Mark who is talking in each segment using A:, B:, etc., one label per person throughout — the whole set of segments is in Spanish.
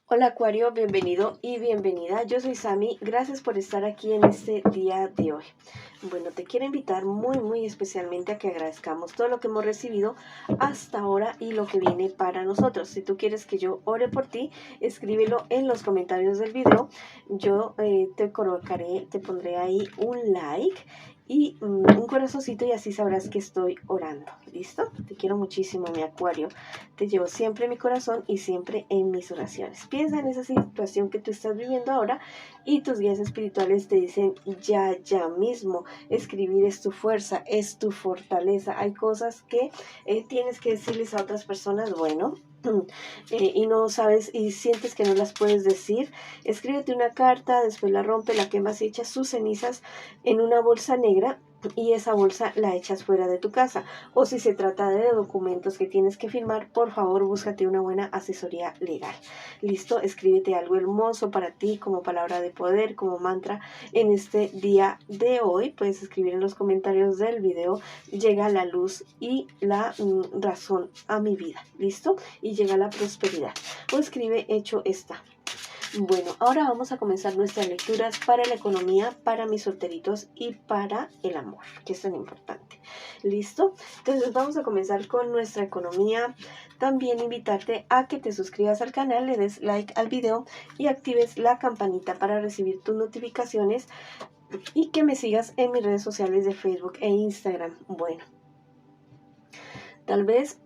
A: Hola Acuario, bienvenido y bienvenida. Yo soy Sami, gracias por estar aquí en este día de hoy. Bueno, te quiero invitar muy especialmente a que agradezcamos todo lo que hemos recibido hasta ahora y lo que viene para nosotros. Si tú quieres que yo ore por ti, escríbelo en los comentarios del video. Yo te colocaré, te pondré ahí un like y un corazoncito y así sabrás que estoy orando. ¿Listo? Te quiero muchísimo, mi Acuario. Te llevo siempre en mi corazón y siempre en mis oraciones. Piensa en esa situación que tú estás viviendo ahora y tus guías espirituales te dicen ya mismo. Escribir es tu fuerza, es tu fortaleza. Hay cosas que tienes que decirles a otras personas, bueno, y no sabes y sientes que no las puedes decir. Escríbete una carta, después la rompe, la quemas y echas sus cenizas en una bolsa negra y esa bolsa la echas fuera de tu casa. O si se trata de documentos que tienes que firmar, por favor búscate una buena asesoría legal. Listo, escríbete algo hermoso para ti como palabra de poder, como mantra en este día de hoy. Puedes escribir en los comentarios del video: llega la luz y la razón a mi vida. Listo, y llega la prosperidad. O escribe hecho está. Bueno, ahora vamos a comenzar nuestras lecturas para la economía, para mis solteritos y para el amor, que es tan importante. ¿Listo? Entonces vamos a comenzar con nuestra economía. También invitarte a que te suscribas al canal, le des like al video y actives la campanita para recibir tus notificaciones y que me sigas en mis redes sociales de Facebook e Instagram. Bueno, tal vez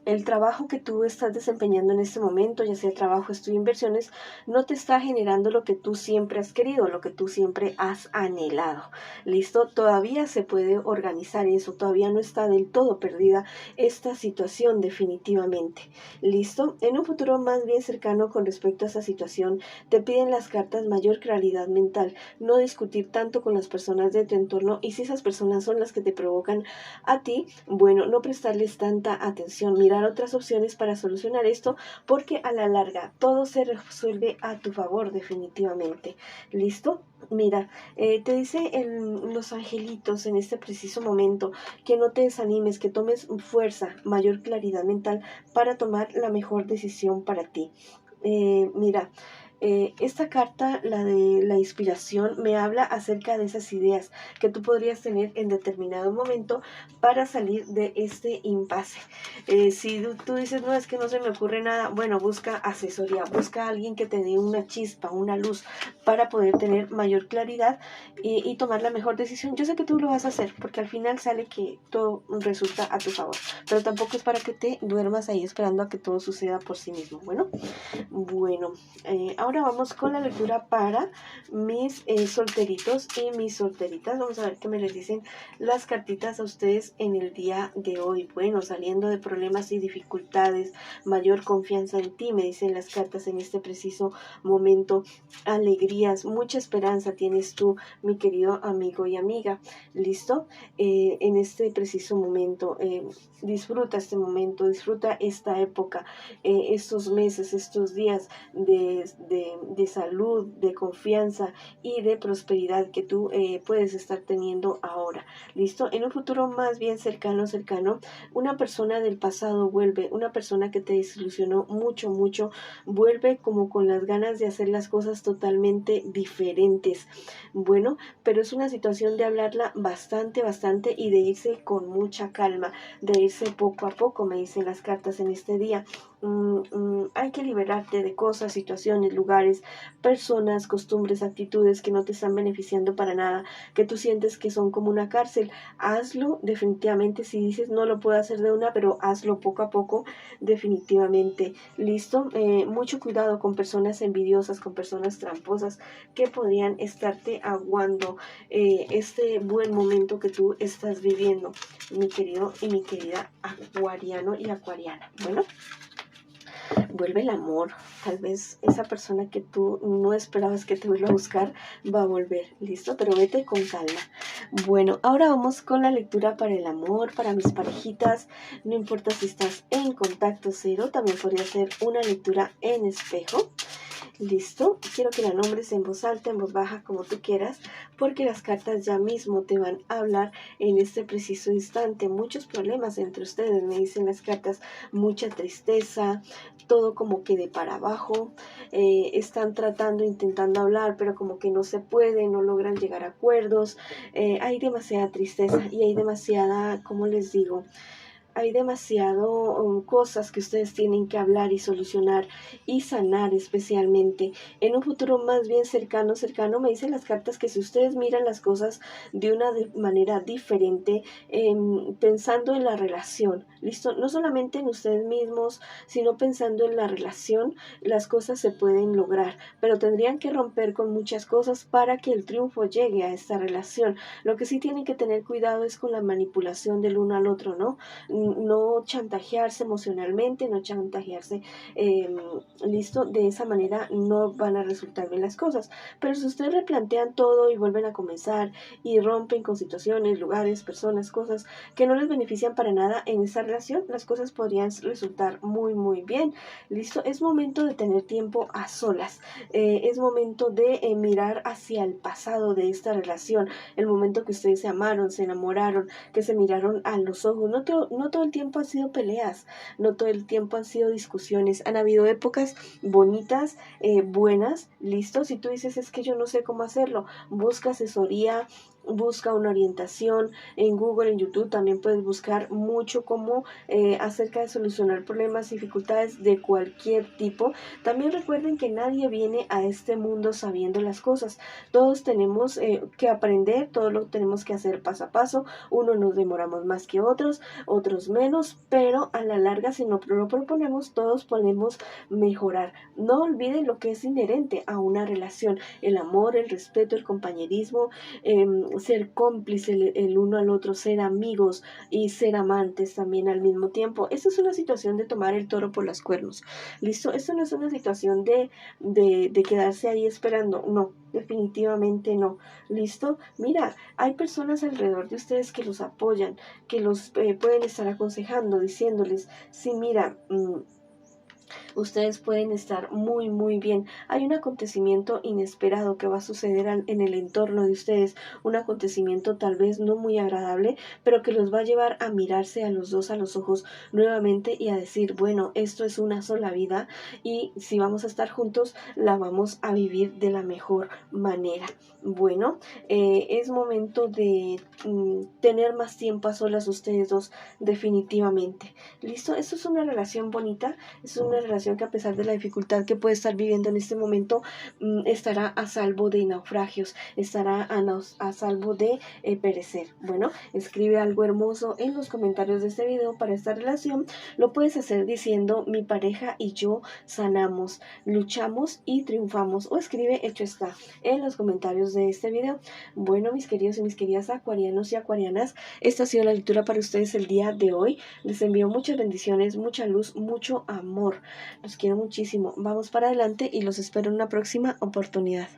A: el trabajo que tú estás desempeñando en este momento, ya sea trabajo, estudio, inversiones, no te está generando lo que tú siempre has querido, lo que tú siempre has anhelado. ¿Listo? Todavía se puede organizar eso, todavía no está del todo perdida esta situación definitivamente. ¿Listo? En un futuro más bien cercano con respecto a esa situación, te piden las cartas mayor claridad mental, no discutir tanto con las personas de tu entorno y si esas personas son las que te provocan a ti, bueno, no prestarles tanta atención, mirar otras opciones para solucionar esto, porque a la larga todo se resuelve a tu favor definitivamente. ¿Listo? Mira, te dice los angelitos en este preciso momento que no te desanimes, que tomes fuerza, mayor claridad mental para tomar la mejor decisión para ti. Mira, esta carta, la de la inspiración, me habla acerca de esas ideas que tú podrías tener en determinado momento para salir de este impasse. Si tú dices, no, es que no se me ocurre nada, bueno, busca asesoría, busca a alguien que te dé una chispa, una luz para poder tener mayor claridad y tomar la mejor decisión. Yo sé que tú lo vas a hacer porque al final sale que todo resulta a tu favor, pero tampoco es para que te duermas ahí esperando a que todo suceda por sí mismo. Bueno, ahora vamos con la lectura para mis solteritos y mis solteritas. Vamos a ver qué me les dicen las cartitas a ustedes en el día de hoy. Bueno, saliendo de problemas y dificultades, mayor confianza en ti, me dicen las cartas en este preciso momento. Alegrías, mucha esperanza tienes tú, mi querido amigo y amiga. ¿Listo? En este preciso momento, disfruta este momento, disfruta esta época, estos meses, estos días de salud, de confianza y de prosperidad que tú puedes estar teniendo ahora. ¿Listo? En un futuro más bien cercano, una persona del pasado vuelve, una persona que te desilusionó mucho, vuelve como con las ganas de hacer las cosas totalmente diferentes. Bueno, pero es una situación de hablarla bastante y de irse con mucha calma, de irse poco a poco, me dicen las cartas en este día. Hay que liberarte de cosas, situaciones, lugares, personas, costumbres, actitudes que no te están beneficiando para nada, que tú sientes que son como una cárcel. Hazlo definitivamente. Si dices no lo puedo hacer de una, pero hazlo poco a poco definitivamente. ¿Listo? Mucho cuidado con personas envidiosas, con personas tramposas que podrían estarte aguando este buen momento que tú estás viviendo, mi querido y mi querida acuariano y acuariana. Bueno, vuelve el amor. Tal vez esa persona que tú no esperabas que te vuelva a buscar va a volver. ¿Listo? Pero vete con calma. Bueno, ahora vamos con la lectura para el amor, para mis parejitas. No importa si estás en contacto cero, también podría ser una lectura en espejo. ¿Listo? Quiero que la nombres en voz alta, en voz baja, como tú quieras, porque las cartas ya mismo te van a hablar en este preciso instante. Muchos problemas entre ustedes, me dicen las cartas, mucha tristeza, todo como que de para abajo. Están tratando, intentando hablar, pero como que no se puede, no logran llegar a acuerdos. Hay demasiada tristeza y hay demasiada, ¿cómo les digo? Hay demasiado cosas que ustedes tienen que hablar y solucionar y sanar, especialmente en un futuro más bien cercano, me dicen las cartas que si ustedes miran las cosas de una manera diferente, pensando en la relación, listo, no solamente en ustedes mismos, sino pensando en la relación, las cosas se pueden lograr, pero tendrían que romper con muchas cosas para que el triunfo llegue a esta relación. Lo que sí tienen que tener cuidado es con la manipulación del uno al otro, ¿no? No chantajearse emocionalmente, no chantajearse, listo, de esa manera no van a resultar bien las cosas. Pero si ustedes replantean todo y vuelven a comenzar y rompen con situaciones, lugares, personas, cosas que no les benefician para nada en esa relación, las cosas podrían resultar muy bien. Listo, es momento de tener tiempo a solas, es momento de mirar hacia el pasado de esta relación, el momento que ustedes se amaron, se enamoraron, que se miraron a los ojos. No todo el tiempo han sido peleas, no todo el tiempo han sido discusiones, han habido épocas bonitas, buenas, listo. Si tú dices es que yo no sé cómo hacerlo, busca asesoría, busca una orientación en Google, en YouTube, también puedes buscar mucho como acerca de solucionar problemas, dificultades de cualquier tipo. También recuerden que nadie viene a este mundo sabiendo las cosas, todos tenemos que aprender, todos lo tenemos que hacer paso a paso, unos nos demoramos más que otros, otros menos, pero a la larga si no lo proponemos, todos podemos mejorar. No olviden lo que es inherente a una relación, el amor, el respeto, el compañerismo, ser cómplice el uno al otro, ser amigos y ser amantes también al mismo tiempo. Esta es una situación de tomar el toro por los cuernos, ¿listo? Esto no es una situación de quedarse ahí esperando, no, definitivamente no, ¿listo? Mira, hay personas alrededor de ustedes que los apoyan, que los pueden estar aconsejando, diciéndoles, sí, mira, ustedes pueden estar muy bien. Hay un acontecimiento inesperado que va a suceder en el entorno de ustedes, un acontecimiento tal vez no muy agradable, pero que los va a llevar a mirarse a los dos a los ojos nuevamente y a decir, bueno, esto es una sola vida y si vamos a estar juntos, la vamos a vivir de la mejor manera. Bueno, es momento de tener más tiempo a solas ustedes dos, definitivamente. ¿Listo? Esto es una relación bonita, es una relación que a pesar de la dificultad que puede estar viviendo en este momento, estará a salvo de naufragios, estará a salvo de perecer. Bueno, escribe algo hermoso en los comentarios de este video para esta relación. Lo puedes hacer diciendo, mi pareja y yo sanamos, luchamos y triunfamos. O escribe, hecho está, en los comentarios de este video. Bueno, mis queridos y mis queridas acuarianos y acuarianas, esta ha sido la lectura para ustedes el día de hoy. Les envío muchas bendiciones, mucha luz, mucho amor. Los quiero muchísimo. Vamos para adelante y los espero en una próxima oportunidad.